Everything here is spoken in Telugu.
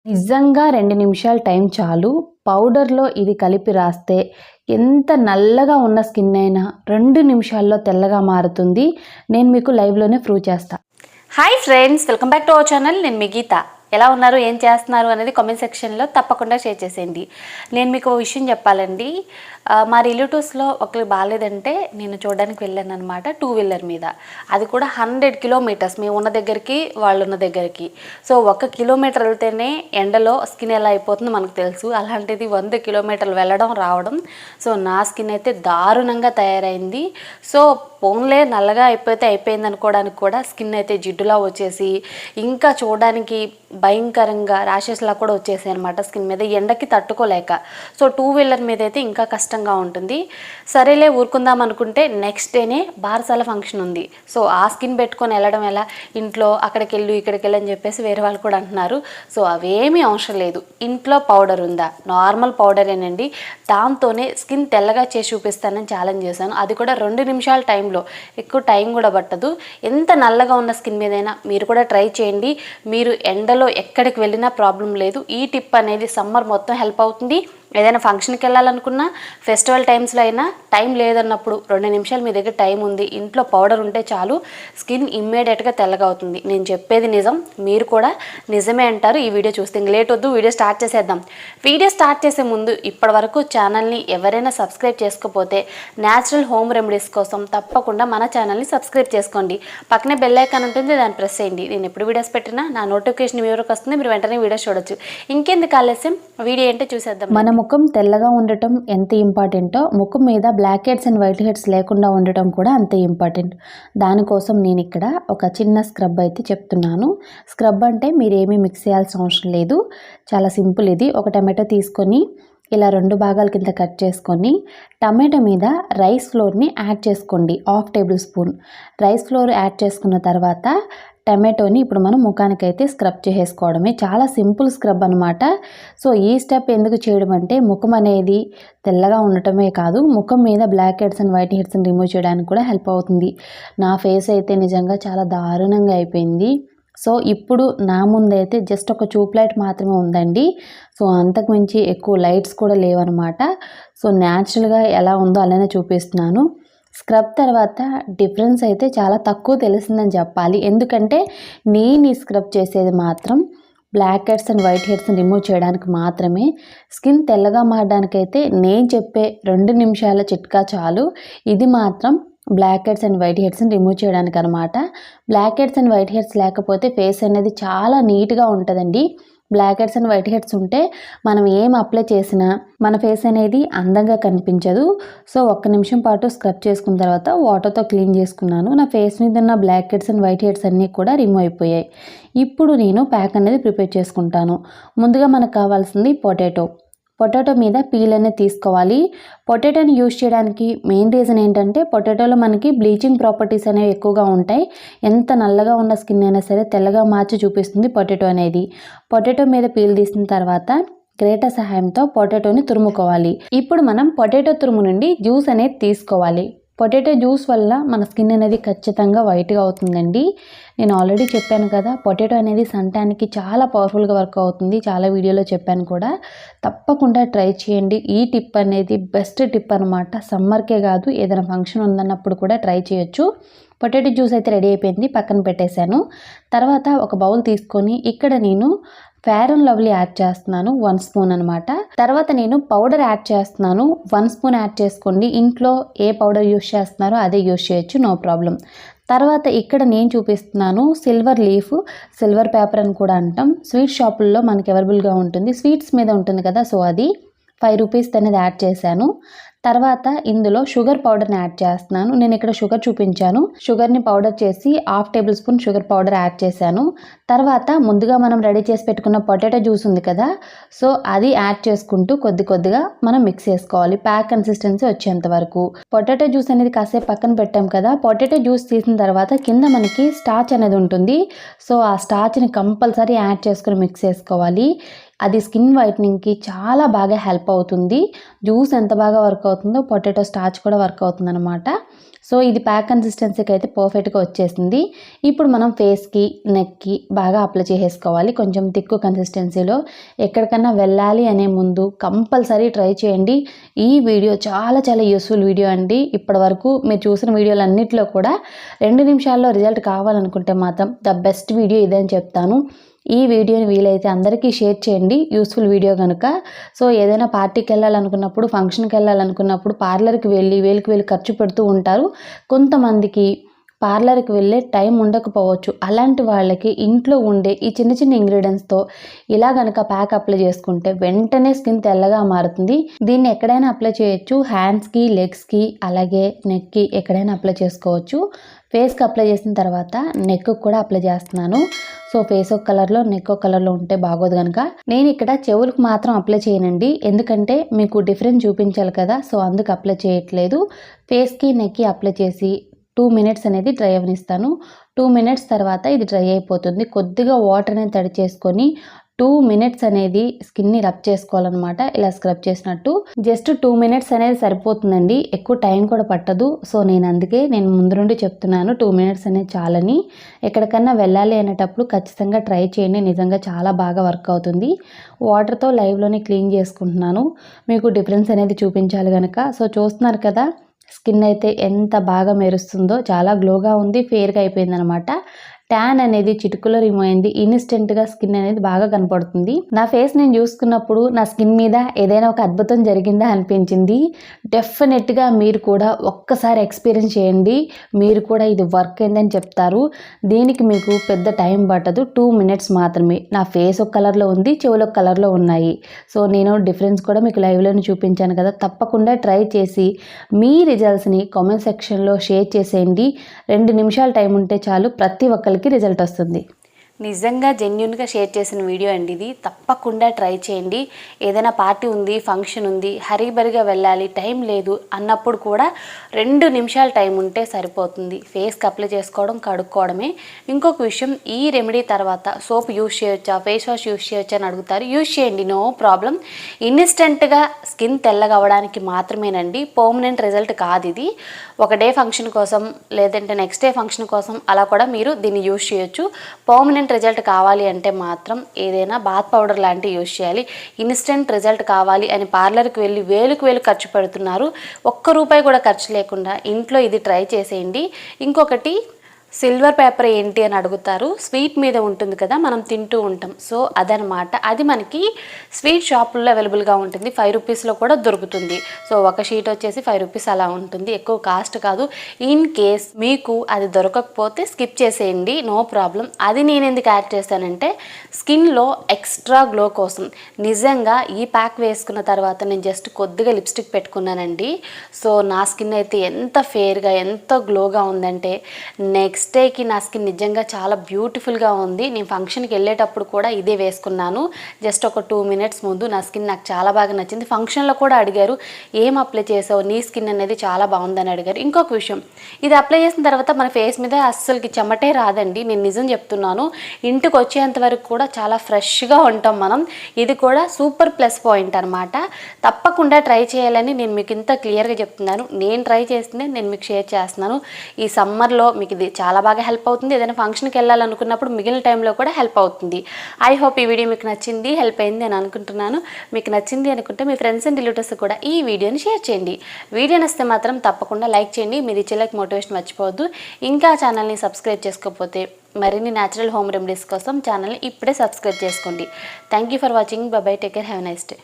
నిజంగా 2 నిమిషాలు టైం చాలు. పౌడర్‌లో ఇది కలిపి రాస్తే ఎంత నల్లగా ఉన్న స్కిన్ అయినా 2 నిమిషాల్లో తెల్లగా మారుతుంది. నేను మీకు లైవ్‌లోనే ప్రూవ్ చేస్తా. Hi friends, welcome back to our channel. నేను మీ గీత. ఎలా ఉన్నారు, ఏం చేస్తున్నారు అనేది కామెంట్ సెక్షన్లో తప్పకుండా షేర్ చేసేయండి. నేను మీకు ఒక విషయం చెప్పాలండి. మా రిలేటివ్స్లో ఒకరు బాగాలేదంటే నేను చూడడానికి వెళ్ళాను అనమాట, 2 వీలర్ మీద. అది కూడా 100 కిలోమీటర్స్, మేము ఉన్న దగ్గరికి వాళ్ళు ఉన్న దగ్గరికి. సో 1 కిలోమీటర్ వెళ్తేనే ఎండలో స్కిన్ ఎలా అయిపోతుందో మనకు తెలుసు. అలాంటిది 100 కిలోమీటర్లు వెళ్ళడం రావడం. సో నా స్కిన్ అయితే దారుణంగా తయారైంది. సో ఫోన్లే నల్లగా అయిపోయింది అనుకోవడానికి కూడా స్కిన్ అయితే జిడ్డులా వచ్చేసి ఇంకా చూడడానికి భయంకరంగా ర్యాషెస్లా కూడా వచ్చేసాయి అనమాట స్కిన్ మీద, ఎండకి తట్టుకోలేక. సో 2 వీలర్ మీద అయితే ఇంకా కష్టంగా ఉంటుంది. సరేలే ఊరుకుందాం అనుకుంటే నెక్స్ట్ డేనే బారసాల ఫంక్షన్ ఉంది. సో ఆ స్కిన్ పెట్టుకొని వెళ్ళడం ఎలా, ఇంట్లో అక్కడికి వెళ్ళు ఇక్కడికి వెళ్ళి అని చెప్పేసి వేరే వాళ్ళు కూడా అంటున్నారు. సో అవేమీ అవసరం లేదు. ఇంట్లో పౌడర్ ఉందా, నార్మల్ పౌడరేనండి, దాంతోనే స్కిన్ తెల్లగా చేసి చూపిస్తానని ఛాలెంజ్ చేశాను. అది కూడా 2 నిమిషాల టైంలో, ఎక్కువ టైం కూడా పట్టదు. ఎంత నల్లగా ఉన్న స్కిన్ మీదైనా మీరు కూడా ట్రై చేయండి. మీరు ఎండలో ఎక్కడికి వెళ్ళినా ప్రాబ్లం లేదు. ఈ టిప్ అనేది సమ్మర్ మొత్తం హెల్ప్ అవుతుంది. ఏదైనా ఫంక్షన్కి వెళ్ళాలనుకున్నా, ఫెస్టివల్ టైమ్స్లో అయినా టైం లేదన్నప్పుడు 2 నిమిషాలు మీ దగ్గర టైం ఉంది, ఇంట్లో పౌడర్ ఉంటే చాలు, స్కిన్ ఇమ్మీడియట్గా తెల్లగా అవుతుంది. నేను చెప్పేది నిజం, మీరు కూడా నిజమే అంటారు ఈ వీడియో చూస్తే. ఇంక లేట్ వద్దు, వీడియో స్టార్ట్ చేసేద్దాం. వీడియో స్టార్ట్ చేసే ముందు ఇప్పటి వరకు ఛానల్ని ఎవరైనా సబ్స్క్రైబ్ చేసుకోకపోతే న్యాచురల్ హోమ్ రెమెడీస్ కోసం తప్పకుండా మన ఛానల్ని సబ్స్క్రైబ్ చేసుకోండి. పక్కనే బెల్ ఐకాన్ ఉంటుంది, దాన్ని ప్రెస్ చేయండి. నేను ఎప్పుడు వీడియోస్ పెట్టినా నా నోటిఫికేషన్ మీ వరకు వస్తుంది, మీరు వెంటనే వీడియోస్ చూడొచ్చు. ఇంకెందుకు ఆలస్యం, వీడియో ఏంటో చూసేద్దాం. మన ముఖం తెల్లగా ఉండటం ఎంత ఇంపార్టెంటో, ముఖం మీద black heads and white heads లేకుండా ఉండటం కూడా అంతే ఇంపార్టెంట్. దానికోసం నేను ఇక్కడ ఒక చిన్న స్క్రబ్ అయితే చెప్తున్నాను. స్క్రబ్ అంటే మీరేమీ మిక్స్ చేయాల్సిన అవసరం లేదు, చాలా సింపుల్. ఇది ఒక టమాటో తీసుకొని ఇలా 2 భాగాల కింద కట్ చేసుకొని టమాటో మీద రైస్ ఫ్లోర్ని యాడ్ చేసుకోండి. 1/2 table spoon rice flour add చేసుకున్న తర్వాత టమాటోని ఇప్పుడు మనం ముఖానికైతే స్క్రబ్ చేసేసుకోవడమే. చాలా సింపుల్ స్క్రబ్ అనమాట. సో ఈ స్టెప్ ఎందుకు చేయడం అంటే, ముఖం అనేది తెల్లగా ఉండటమే కాదు, ముఖం మీద బ్లాక్ హెడ్స్ అండ్ వైట్ హెడ్స్ని రిమూవ్ చేయడానికి కూడా హెల్ప్ అవుతుంది. నా ఫేస్ అయితే నిజంగా చాలా దారుణంగా అయిపోయింది. సో ఇప్పుడు నా ముందైతే జస్ట్ ఒక ట్యూబ్ లైట్ మాత్రమే ఉందండి. సో అంతకుమించి ఎక్కువ లైట్స్ కూడా లేవన్నమాట. సో న్యాచురల్గా ఎలా ఉందో అలానే చూపిస్తున్నాను. స్క్రబ్ తర్వాత డిఫరెన్స్ అయితే చాలా తక్కువ తెలిసిందని చెప్పాలి. ఎందుకంటే నేను ఈ స్క్రబ్ చేసేది మాత్రం బ్లాక్ హెడ్స్ అండ్ వైట్ హెడ్స్ని రిమూవ్ చేయడానికి మాత్రమే. స్కిన్ తెల్లగా మారడానికైతే నేను చెప్పే 2 నిమిషాల చిట్కా చాలు. ఇది మాత్రం బ్లాక్ హెడ్స్ అండ్ వైట్ హెడ్స్ని రిమూవ్ చేయడానికి అనమాట. Black heads and white heads లేకపోతే ఫేస్ అనేది చాలా నీట్గా ఉంటుందండి. Black heads and white heads ఉంటే మనం ఏం అప్లై చేసినా మన ఫేస్ అనేది అందంగా కనిపించదు. సో 1 నిమిషం పాటు స్క్రబ్ చేసుకున్న తర్వాత వాటర్తో క్లీన్ చేసుకున్నాను. నా ఫేస్ మీద ఉన్న black heads and white heads అన్నీ కూడా రిమూవ్ అయిపోయాయి. ఇప్పుడు నేను ప్యాక్ అనేది ప్రిపేర్ చేసుకుంటాను. ముందుగా మనకు కావాల్సింది పొటాటో మీద పీల్ అనేది తీసుకోవాలి. పొటాటోని యూజ్ చేయడానికి మెయిన్ రీజన్ ఏంటంటే, పొటాటోలో మనకి బ్లీచింగ్ ప్రాపర్టీస్ అనేవి ఎక్కువగా ఉంటాయి. ఎంత నల్లగా ఉన్న స్కిన్ అయినా సరే తెల్లగా మార్చి చూపిస్తుంది పొటాటో అనేది. పొటాటో మీద పీల్ తీసిన తర్వాత గ్రేటర్ సహాయంతో పొటాటోని తురుముకోవాలి. ఇప్పుడు మనం పొటాటో తురుము నుండి జ్యూస్ అనేది తీసుకోవాలి. పొటాటో జ్యూస్ వల్ల మన స్కిన్ అనేది ఖచ్చితంగా వైట్గా అవుతుందండి. నేను ఆల్రెడీ చెప్పాను కదా, పొటాటో అనేది సంటానికి చాలా పవర్ఫుల్గా వర్క్ అవుతుంది. చాలా వీడియోలో చెప్పాను కూడా. తప్పకుండా ట్రై చేయండి. ఈ టిప్ అనేది బెస్ట్ టిప్ అనమాట. సమ్మర్కే కాదు, ఏదైనా ఫంక్షన్ ఉందన్నప్పుడు కూడా ట్రై చేయొచ్చు. పొటాటో జ్యూస్ అయితే రెడీ అయిపోయింది, పక్కన పెట్టేశాను. తర్వాత ఒక బౌల్ తీసుకొని ఇక్కడ నేను ఫెయిర్ అండ్ లవ్లీ యాడ్ చేస్తున్నాను, 1 స్పూన్ అనమాట. తర్వాత నేను పౌడర్ యాడ్ చేస్తున్నాను, 1 స్పూన్ యాడ్ చేసుకోండి. ఇంట్లో ఏ పౌడర్ యూస్ చేస్తున్నారో అదే యూస్ చేయొచ్చు, నో ప్రాబ్లం. తర్వాత ఇక్కడ నేను చూపిస్తున్నాను సిల్వర్ లీఫ్, సిల్వర్ పేపర్ అని కూడా అంటాం. స్వీట్ షాపుల్లో మనకి అవైలబుల్గా ఉంటుంది, స్వీట్స్ మీద ఉంటుంది కదా. సో అది 5 రూపీస్ అనేది యాడ్ చేశాను. తర్వాత ఇందులో షుగర్ పౌడర్ని యాడ్ చేస్తున్నాను. నేను ఇక్కడ షుగర్ చూపించాను. షుగర్ని పౌడర్ చేసి 1/2 table spoon sugar powder add చేశాను. తర్వాత ముందుగా మనం రెడీ చేసి పెట్టుకున్న పొటాటో జ్యూస్ ఉంది కదా, సో అది యాడ్ చేసుకుంటూ కొద్ది కొద్దిగా మనం మిక్స్ చేసుకోవాలి, ప్యాక్ కన్సిస్టెన్సీ వచ్చేంత వరకు. పొటాటో జ్యూస్ అనేది కాసేపు పక్కన పెట్టాం కదా. పొటాటో జ్యూస్ తీసిన తర్వాత కింద మనకి స్టార్చ్ అనేది ఉంటుంది. సో ఆ స్టార్చ్ని కంపల్సరీ యాడ్ చేసుకుని మిక్స్ చేసుకోవాలి. అది స్కిన్ వైట్నింగ్కి చాలా బాగా హెల్ప్ అవుతుంది. జ్యూస్ ఎంత బాగా వర్క్ అవుతుందో పొటాటో స్టార్చ్ కూడా వర్క్ అవుతుంది అనమాట. సో ఇది ప్యాక్ కన్సిస్టెన్సీకి అయితే పర్ఫెక్ట్గా వచ్చేసింది. ఇప్పుడు మనం ఫేస్కి, నెక్కి బాగా అప్లై చేసేసుకోవాలి. కొంచెం తిక్కు కన్సిస్టెన్సీలో. ఎక్కడికన్నా వెళ్ళాలి అనే ముందు కంపల్సరీ ట్రై చేయండి. ఈ వీడియో చాలా చాలా యూస్ఫుల్ వీడియో అండి. ఇప్పటి వరకు మీరు చూసిన వీడియోలన్నింటిలో కూడా 2 నిమిషాల్లో రిజల్ట్ కావాలనుకుంటే మాత్రం ద బెస్ట్ వీడియో ఇదే అని చెప్తాను. ఈ వీడియోని వీలైతే అందరికీ షేర్ చేయండి, యూస్ఫుల్ వీడియో కనుక. సో ఏదైనా పార్టీకి వెళ్ళాలనుకున్నప్పుడు, ఫంక్షన్కి వెళ్ళాలనుకున్నప్పుడు పార్లర్కి వెళ్ళి వేలుకి ఖర్చు పెడుతూ ఉంటారు. కొంతమందికి పార్లర్కి వెళ్ళే టైం ఉండకపోవచ్చు. అలాంటి వాళ్ళకి ఇంట్లో ఉండే ఈ చిన్న చిన్న ఇంగ్రీడియంట్స్తో ఇలా కనుక ప్యాక్ అప్లై చేసుకుంటే వెంటనే స్కిన్ తెల్లగా మారుతుంది. దీన్ని ఎక్కడైనా అప్లై చేయొచ్చు. హ్యాండ్స్కి, లెగ్స్కి, అలాగే నెక్కి ఎక్కడైనా అప్లై చేసుకోవచ్చు. ఫేస్కి అప్లై చేసిన తర్వాత నెక్కి కూడా అప్లై చేస్తున్నాను. సో ఫేస్ ఒక కలర్లో, నెక్ ఒక కలర్లో ఉంటే బాగోదు కనుక నేను ఇక్కడ చెవులకు మాత్రం అప్లై చేయనండి. ఎందుకంటే మీకు డిఫరెన్స్ చూపించాలి కదా, సో అందుకు అప్లై చేయట్లేదు. ఫేస్కి, నెక్కి అప్లై చేసి 2 మినిట్స్ అనేది డ్రై అవనిస్తాను. 2 మినిట్స్ తర్వాత ఇది డ్రై అయిపోతుంది. కొద్దిగా వాటర్ అనేది తడి చేసుకొని 2 మినిట్స్ అనేది స్కిన్ని రబ్ చేసుకోవాలన్నమాట. ఇలా స్క్రబ్ చేసినట్టు జస్ట్ 2 మినిట్స్ అనేది సరిపోతుందండి. ఎక్కువ టైం కూడా పట్టదు. సో అందుకే నేను ముందు నుండి చెప్తున్నాను 2 మినిట్స్ అనేది చాలని. ఎక్కడికన్నా వెళ్ళాలి అనేటప్పుడు ఖచ్చితంగా ట్రై చేయండి. నిజంగా చాలా బాగా వర్క్ అవుతుంది. వాటర్తో లైవ్లోనే క్లీన్ చేసుకుంటున్నాను, మీకు డిఫరెన్స్ అనేది చూపించాలి కనుక. సో చూస్తున్నారు కదా, స్కిన్ అయితే ఎంత బాగా మెరుస్తుందో, చాలా గ్లోగా ఉంది, ఫేర్గా అయిపోయింది అనమాట. ట్యాన్ అనేది చిటికలో రిమూవ్ అయింది. ఇన్స్టెంట్గా స్కిన్ అనేది బాగా కనపడుతుంది. నా ఫేస్ నేను చూసుకున్నప్పుడు నా స్కిన్ మీద ఏదైనా ఒక అద్భుతం జరిగిందా అనిపించింది. డెఫినెట్గా మీరు కూడా ఒక్కసారి ఎక్స్పీరియన్స్ చేయండి. మీరు కూడా ఇది వర్క్ అయిందని చెప్తారు. దీనికి మీకు పెద్ద టైం పట్టదు, 2 మినిట్స్ మాత్రమే. నా ఫేస్ ఒక కలర్లో ఉంది, చెవులు ఒక కలర్లో ఉన్నాయి. సో నేను డిఫరెన్స్ కూడా మీకు లైవ్లోనే చూపించాను కదా. తప్పకుండా ట్రై చేసి మీ రిజల్ట్స్ని కామెంట్ సెక్షన్లో షేర్ చేసేయండి. 2 నిమిషాలు టైం ఉంటే చాలు, ప్రతి ఒక్కరికి రిజల్ట్ వస్తుంది. నిజంగా జెన్యున్గా షేర్ చేసిన వీడియో అండి ఇది. తప్పకుండా ట్రై చేయండి. ఏదైనా పార్టీ ఉంది, ఫంక్షన్ ఉంది, హరీబరిగా వెళ్ళాలి, టైం లేదు అన్నప్పుడు కూడా 2 నిమిషాలు టైం ఉంటే సరిపోతుంది. ఫేస్కి అప్లై చేసుకోవడం, కడుక్కోవడమే. ఇంకొక విషయం, ఈ రెమెడీ తర్వాత సోప్ యూజ్ చేయొచ్చా, ఫేస్ వాష్ యూజ్ చేయొచ్చా అని అడుగుతారు. యూజ్ చేయండి, నో ప్రాబ్లం. ఇన్స్టెంట్గా స్కిన్ తెల్లగా అవ్వడానికి మాత్రమేనండి, పర్మనెంట్ రిజల్ట్ కాదు ఇది. ఒక డే ఫంక్షన్ కోసం లేదంటే నెక్స్ట్ డే ఫంక్షన్ కోసం అలా కూడా మీరు దీన్ని యూజ్ చేయొచ్చు. పర్మనెంట్ రిజల్ట్ కావాలి అంటే మాత్రం ఏదైనా బాత్ పౌడర్ లాంటివి యూజ్ చేయాలి. ఇన్స్టెంట్ రిజల్ట్ కావాలి అని పార్లర్కి వెళ్ళి వేలు ఖర్చు పెడుతున్నారు. ₹1 కూడా ఖర్చు లేకుండా ఇంట్లో ఇది ట్రై చేసేయండి. ఇంకొకటి, సిల్వర్ పేపర్ ఏంటి అని అడుగుతారు. స్వీట్ మీద ఉంటుంది కదా, మనం తింటూ ఉంటాం. సో అదనమాట. అది మనకి స్వీట్ షాపుల్లో అవైలబుల్గా ఉంటుంది. ₹5 కూడా దొరుకుతుంది. సో ఒక షీట్ వచ్చేసి ₹5 అలా ఉంటుంది, ఎక్కువ కాస్ట్ కాదు. ఇన్ కేస్ మీకు అది దొరకకపోతే స్కిప్ చేసేయండి, నో ప్రాబ్లం. అది నేను ఎందుకు యాడ్ చేస్తానంటే స్కిన్లో ఎక్స్ట్రా గ్లో కోసం. నిజంగా ఈ ప్యాక్ వేసుకున్న తర్వాత నేను జస్ట్ కొద్దిగా లిప్స్టిక్ పెట్టుకున్నానండి. సో నా స్కిన్ అయితే ఎంత ఫేర్గా, ఎంత గ్లోగా ఉందంటే నెక్స్ట్ డేకి నా స్కిన్ నిజంగా చాలా బ్యూటిఫుల్గా ఉంది. నేను ఫంక్షన్కి వెళ్ళేటప్పుడు కూడా ఇదే వేసుకున్నాను. జస్ట్ ఒక 2 మినిట్స్ ముందు నా స్కిన్ నాకు చాలా బాగా నచ్చింది. ఫంక్షన్లో కూడా అడిగారు, ఏం అప్లై చేసావు, నీ స్కిన్ అనేది చాలా బాగుందని అడిగారు. ఇంకొక విషయం, ఇది అప్లై చేసిన తర్వాత మన ఫేస్ మీద అస్సలకి చెమటే రాదండి. నేను నిజం చెప్తున్నాను. ఇంటికి వచ్చేంత వరకు కూడా చాలా ఫ్రెష్గా ఉంటాం మనం. ఇది కూడా సూపర్ ప్లస్ పాయింట్ అనమాట. తప్పకుండా ట్రై చేయాలని నేను మీకు ఇంత క్లియర్గా చెప్తున్నాను. నేను ట్రై చేసిందే నేను మీకు షేర్ చేస్తున్నాను. ఈ సమ్మర్లో మీకు ఇది చాలా బాగా హెల్ప్ అవుతుంది. ఏదైనా ఫంక్షన్కి వెళ్ళాలనుకున్నప్పుడు మిగిలిన టైంలో కూడా హెల్ప్ అవుతుంది. ఐ హోప్ ఈ వీడియో మీకు నచ్చింది, హెల్ప్ అయింది అని అనుకుంటున్నాను. మీకు నచ్చింది అనుకుంటే మీ ఫ్రెండ్స్ అండ్ రిలేటివ్స్ కూడా ఈ వీడియోని షేర్ చేయండి. వీడియో నచ్చితే మాత్రం తప్పకుండా లైక్ చేయండి. మీరు ఇచ్చే లైక్ మోటివేషన్ మర్చిపోవద్దు. ఇంకా ఛానల్ని సబ్స్క్రైబ్ చేసుకోకపోతే మరిన్ని న్యాచురల్ హోమ్ రెమెడీస్ కోసం ఛానల్ని ఇప్పుడే సబ్స్క్రైబ్ చేసుకోండి. Thank you for watching. By by, take care, have a nice day.